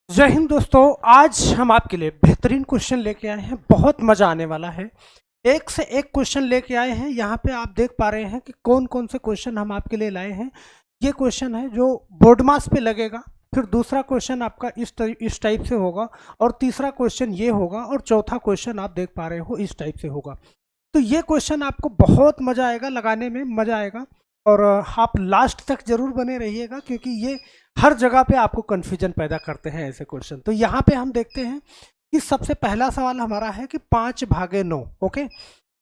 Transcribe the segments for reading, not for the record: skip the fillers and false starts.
जय हिंद दोस्तों। आज हम आपके लिए बेहतरीन क्वेश्चन लेके आए हैं, बहुत मजा आने वाला है। एक से एक क्वेश्चन लेके आए हैं। यहाँ पे आप देख पा रहे हैं कि कौन कौन से क्वेश्चन हम आपके लिए लाए हैं। ये क्वेश्चन है जो बोर्ड मास पे लगेगा, फिर दूसरा क्वेश्चन आपका इस टाइप से होगा, और तीसरा क्वेश्चन ये होगा, और चौथा क्वेश्चन आप देख पा रहे हो इस टाइप से होगा। तो ये क्वेश्चन आपको बहुत मजा आएगा, लगाने में मजा आएगा। और आप लास्ट तक जरूर बने रहिएगा, क्योंकि ये हर जगह पे आपको कंफ्यूजन पैदा करते हैं ऐसे क्वेश्चन। तो यहाँ पे हम देखते हैं कि सबसे पहला सवाल हमारा है कि 5/9। Okay,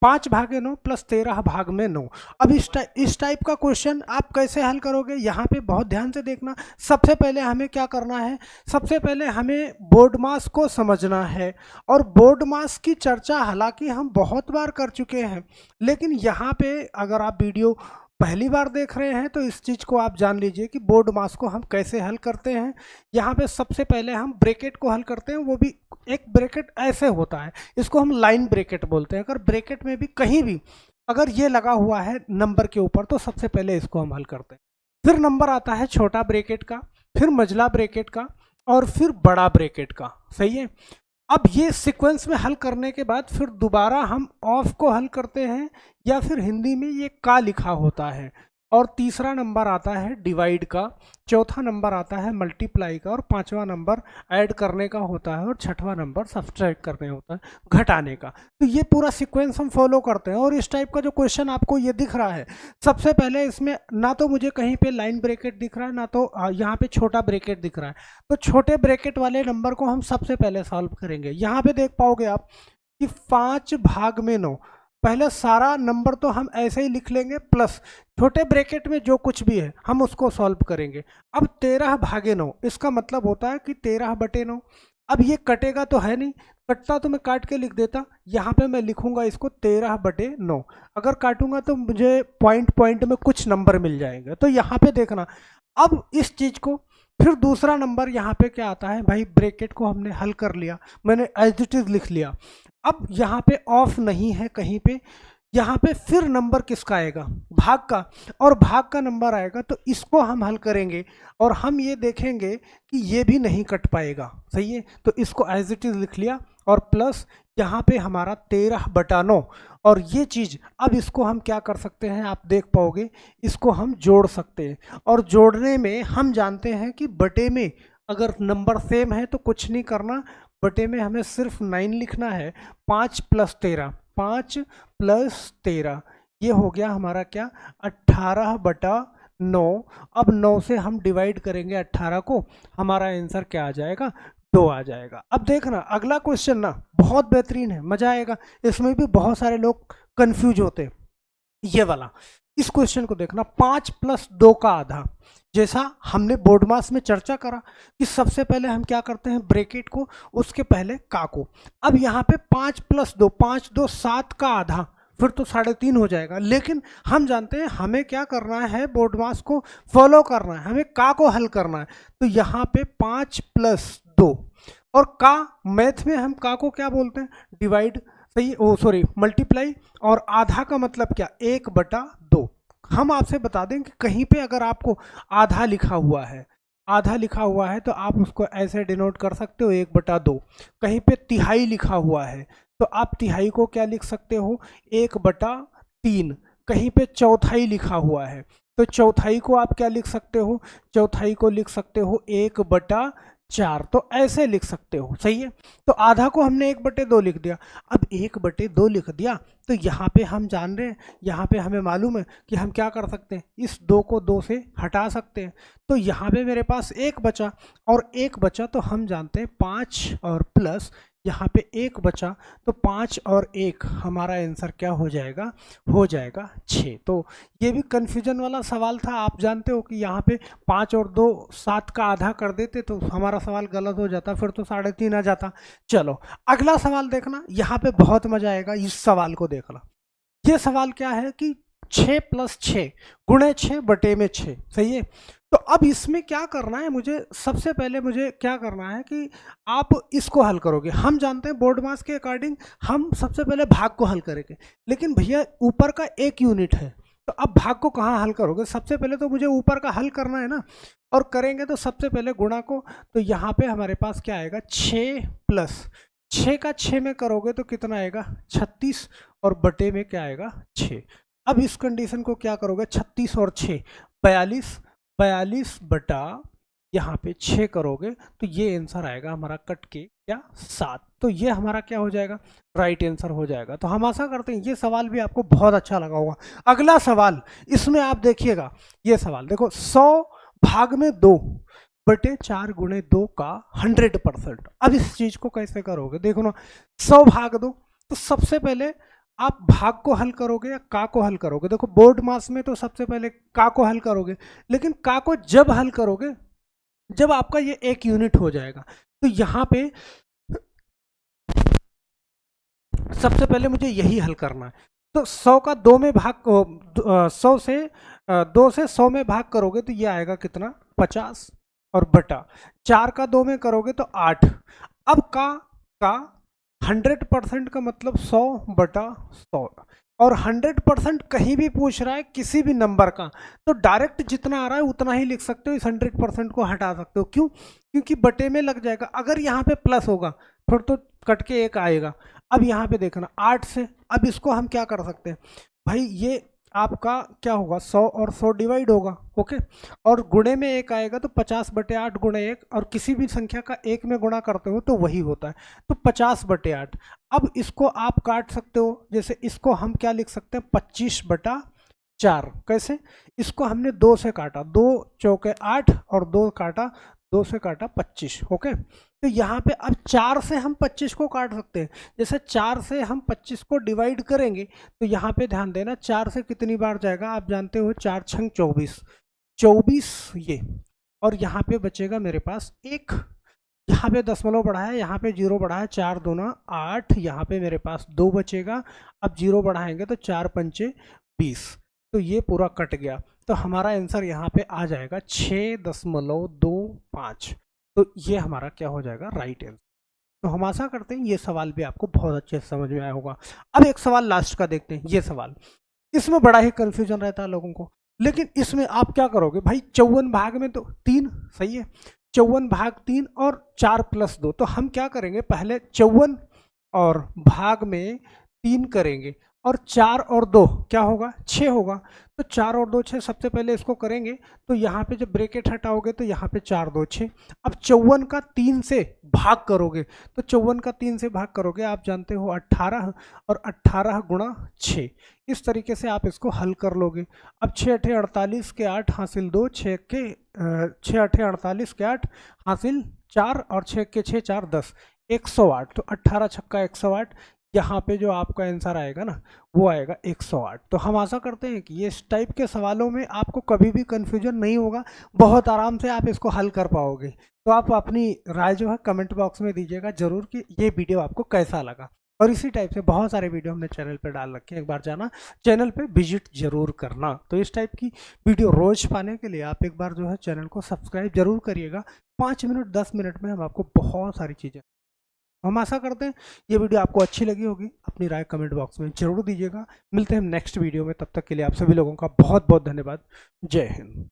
5/9 plus 13/9। अब इस टाइप का क्वेश्चन आप कैसे हल करोगे, यहाँ पे बहुत ध्यान से देखना। सबसे पहले हमें क्या करना है, सबसे पहले हमें बोर्ड मास को समझना है। और बोर्ड मास की चर्चा हालांकि हम बहुत बार कर चुके हैं, लेकिन यहाँ पे अगर आप वीडियो पहली बार देख रहे हैं तो इस चीज़ को आप जान लीजिए कि बोर्ड मास को हम कैसे हल करते हैं। यहाँ पे सबसे पहले हम ब्रैकेट को हल करते हैं, वो भी एक ब्रैकेट ऐसे होता है, इसको हम लाइन ब्रैकेट बोलते हैं। अगर ब्रैकेट में भी कहीं भी अगर ये लगा हुआ है नंबर के ऊपर, तो सबसे पहले इसको हम हल करते हैं। फिर नंबर आता है छोटा ब्रैकेट का, फिर मझला ब्रैकेट का, और फिर बड़ा ब्रैकेट का। सही है। अब ये सीक्वेंस में हल करने के बाद फिर दोबारा हम ऑफ को हल करते हैं, या फिर हिंदी में ये का लिखा होता है। और तीसरा नंबर आता है डिवाइड का, चौथा नंबर आता है मल्टीप्लाई का, और पांचवा नंबर ऐड करने का होता है, और छठवां नंबर सब्सट्रैक्ट करने होता है, घटाने का। तो ये पूरा सीक्वेंस हम फॉलो करते हैं। और इस टाइप का जो क्वेश्चन आपको ये दिख रहा है, सबसे पहले इसमें ना तो मुझे कहीं पे लाइन ब्रैकेट दिख रहा है, ना तो यहाँ पे छोटा ब्रैकेट दिख रहा है। तो छोटे ब्रैकेट वाले नंबर को हम सबसे पहले सॉल्व करेंगे। यहाँ पे देख पाओगे आप कि 5/9। पहले सारा नंबर तो हम ऐसे ही लिख लेंगे, प्लस छोटे ब्रैकेट में जो कुछ भी है हम उसको सॉल्व करेंगे। अब 13/9, इसका मतलब होता है कि 13/9। अब ये कटेगा तो है नहीं, कटता तो मैं काट के लिख देता। यहाँ पे मैं लिखूंगा इसको 13/9। अगर काटूंगा तो मुझे पॉइंट पॉइंट में कुछ नंबर मिल जाएंगे। तो यहाँ पे देखना, अब इस चीज को फिर दूसरा नंबर यहाँ पे क्या आता है भाई, ब्रैकेट को हमने हल कर लिया, मैंने एज इट इज लिख लिया। अब यहाँ पे ऑफ नहीं है कहीं पे, यहाँ पे फिर नंबर किसका आएगा, भाग का, और भाग का नंबर आएगा, तो इसको हम हल करेंगे। और हम ये देखेंगे कि ये भी नहीं कट पाएगा। सही है। तो इसको एज इट इज लिख लिया, और प्लस यहाँ पे हमारा 13/9। और ये चीज अब इसको हम क्या कर सकते हैं, आप देख पाओगे, इसको हम जोड़ सकते हैं। और जोड़ने में हम जानते हैं कि बटे में अगर नंबर सेम है तो कुछ नहीं करना, बटे में हमें सिर्फ 9 लिखना है। 5 + 13, 5 + 13, ये हो गया हमारा क्या, 18/9। अब 9 से हम डिवाइड करेंगे 18 को, हमारा आंसर क्या आ जाएगा, 2 आ जाएगा। अब देखना अगला क्वेश्चन ना बहुत बेहतरीन है, मजा आएगा। इसमें भी बहुत सारे लोग कंफ्यूज होते हैं। ये वाला, इस क्वेश्चन को देखना, 5 + 2 का आधा। जैसा हमने बोर्ड मास में चर्चा करा कि सबसे पहले हम क्या करते हैं, ब्रैकेट को, उसके पहले का को। अब यहाँ पे 5 + 2, 5 2 7 का आधा, फिर तो 3.5 हो जाएगा। लेकिन हम जानते हैं हमें क्या करना है, बोर्ड मास को फॉलो करना है, हमें का को हल करना है। तो यहाँ पे 5 + 2, और का मैथ में हम का को क्या बोलते हैं, डिवाइड। सही, ओ सॉरी, मल्टीप्लाई। और आधा का मतलब क्या, 1/2। हम आपसे बता दें कि कहीं पे अगर आपको आधा लिखा हुआ है, आधा लिखा हुआ है तो आप उसको ऐसे डिनोट कर सकते हो, 1/2। कहीं पे तिहाई लिखा हुआ है तो आप तिहाई को क्या लिख सकते हो, 1/3। कहीं पे चौथाई लिखा हुआ है तो चौथाई को आप क्या लिख सकते हो, चौथाई को लिख सकते हो 1/4। तो ऐसे लिख सकते हो। सही है। तो आधा को हमने 1/2 लिख दिया। अब 1/2 लिख दिया तो यहाँ पे हम जान रहे हैं, यहाँ पे हमें मालूम है कि हम क्या कर सकते हैं, इस 2 को 2 से हटा सकते हैं। तो यहाँ पे मेरे पास 1 बचा, और 1 बचा तो हम जानते हैं 5 और प्लस यहाँ पे 1 बचा, तो 5 और 1 हमारा आंसर क्या हो जाएगा, हो जाएगा 6। तो ये भी कन्फ्यूजन वाला सवाल था। आप जानते हो कि यहाँ पे 5 और 2 7 का आधा कर देते तो हमारा सवाल गलत हो जाता, फिर तो 3.5 आ जाता। चलो अगला सवाल देखना, यहाँ पे बहुत मजा आएगा, इस सवाल को देखना। ये सवाल क्या है कि 6 + 6 गुणे 6 बटे में 6। सही है। तो अब इसमें क्या करना है, मुझे सबसे पहले मुझे क्या करना है कि आप इसको हल करोगे। हम जानते हैं बोर्ड मास के अकॉर्डिंग हम सबसे पहले भाग को हल करेंगे, लेकिन भैया ऊपर का 1 यूनिट है, तो अब भाग को कहाँ हल करोगे, सबसे पहले तो मुझे ऊपर का हल करना है ना, और करेंगे तो सबसे पहले गुणा को, तो यहाँ पे हमारे पास क्या आएगा 6 प्लस 6 का 6 में करोगे तो कितना आएगा 36, और बटे में क्या आएगा 6। अब इस कंडीशन को क्या करोगे 36 और 6 42, 42 बटा यहाँ पे 6 करोगे तो ये आंसर आएगा हमारा कट के क्या 7। तो ये हमारा क्या हो जाएगा राइट आंसर हो जाएगा। तो हम आशा करते हैं ये सवाल भी आपको बहुत अच्छा लगा होगा। अगला सवाल, इसमें आप देखिएगा, ये सवाल देखो 100 भाग में 2 बटे 4 गुणे 2 का 100%। अब इस चीज को कैसे करोगे, देखो ना 100 भाग 2, तो सबसे पहले आप भाग को हल करोगे या का को हल करोगे। देखो बोर्ड मास में तो सबसे पहले का को हल करोगे, लेकिन का को जब हल करोगे जब आपका ये 1 यूनिट हो जाएगा। तो यहाँ पे सबसे पहले मुझे यही हल करना है। तो 100 का 2 में भाग 100 से 2 से 100 में भाग करोगे तो ये आएगा कितना 50, और बटा 4 का 2 में करोगे तो 8। अब का 100% का मतलब 100 बटा 100, और 100% कहीं भी पूछ रहा है किसी भी नंबर का, तो डायरेक्ट जितना आ रहा है उतना ही लिख सकते हो, इस 100% को हटा सकते हो। क्यों, क्योंकि बटे में लग जाएगा। अगर यहाँ पे प्लस होगा फिर तो कट के 1 आएगा। अब यहाँ पे देखना 8 से, अब इसको हम क्या कर सकते हैं भाई, ये आपका क्या होगा 100 और 100 डिवाइड होगा, ओके, और गुणे में 1 आएगा तो 50 बटे 8 गुणे 1, और किसी भी संख्या का 1 में गुणा करते हो तो वही होता है, तो 50 बटे 8। अब इसको आप काट सकते हो, जैसे इसको हम क्या लिख सकते हैं 25 बटा 4। कैसे, इसको हमने 2 से काटा, 2 चौके 8 और 2 काटा, 2 से काटा 25, ओके। तो यहाँ पे अब 4 से हम 25 को काट सकते हैं। जैसे 4 से हम 25 को डिवाइड करेंगे तो यहाँ पे ध्यान देना 4 से कितनी बार जाएगा, आप जानते हो 4 छंग 24, 24 ये, और यहाँ पे बचेगा मेरे पास 1, यहाँ पे दशमलव बढ़ा है, यहाँ पे 0 बढ़ा है, 4 दूना 8, यहाँ पे मेरे पास 2 बचेगा। अब 0 बढ़ाएंगे तो 4 पंचे 20, तो ये पूरा कट गया। तो हमारा आंसर यहाँ पे आ जाएगा 6.25। तो ये हमारा क्या हो जाएगा राइट आंसर। तो हम आशा करते हैं ये सवाल भी आपको बहुत अच्छे से समझ में आया होगा। अब एक सवाल लास्ट का देखते हैं। ये सवाल, इसमें बड़ा ही कंफ्यूजन रहता है लोगों को, लेकिन इसमें आप क्या करोगे भाई, 54 भाग में तो 3 सही है, 54 भाग 3 और 4 प्लस 2। तो हम क्या करेंगे, पहले 54 और भाग में 3 करेंगे, और 4 और 2 क्या होगा 6 होगा। तो 4 और 2 6, सबसे पहले इसको करेंगे तो यहाँ पे जब ब्रैकेट हटाओगे तो यहाँ पे 4 2 6। अब 54 का 3 से भाग करोगे, तो 54 का 3 से भाग करोगे, आप जानते हो 18, और 18 गुणा 6। इस तरीके से आप इसको हल कर लोगे। अब 6 8 48 के 8 हासिल 2, 6 8 48 के 8 हासिल 4, और 6 के 6 4 10, 108। तो 18 छक्का 108, यहाँ पे जो आपका आंसर आएगा ना वो आएगा 108। तो हम आशा करते हैं कि ये इस टाइप के सवालों में आपको कभी भी कंफ्यूजन नहीं होगा, बहुत आराम से आप इसको हल कर पाओगे। तो आप अपनी राय जो है कमेंट बॉक्स में दीजिएगा जरूर कि ये वीडियो आपको कैसा लगा। और इसी टाइप से बहुत सारे वीडियो हमने चैनल पे डाल रखे हैं, एक बार जाना चैनल पे विजिट जरूर करना। तो इस टाइप की वीडियो रोज पाने के लिए आप एक बार जो है चैनल को सब्सक्राइब जरूर करिएगा। 5 मिनट 10 मिनट में हम आपको बहुत सारी चीज़ें, हम आशा करते हैं ये वीडियो आपको अच्छी लगी होगी। अपनी राय कमेंट बॉक्स में जरूर दीजिएगा। मिलते हैं हम नेक्स्ट वीडियो में, तब तक के लिए आप सभी लोगों का बहुत बहुत धन्यवाद। जय हिंद।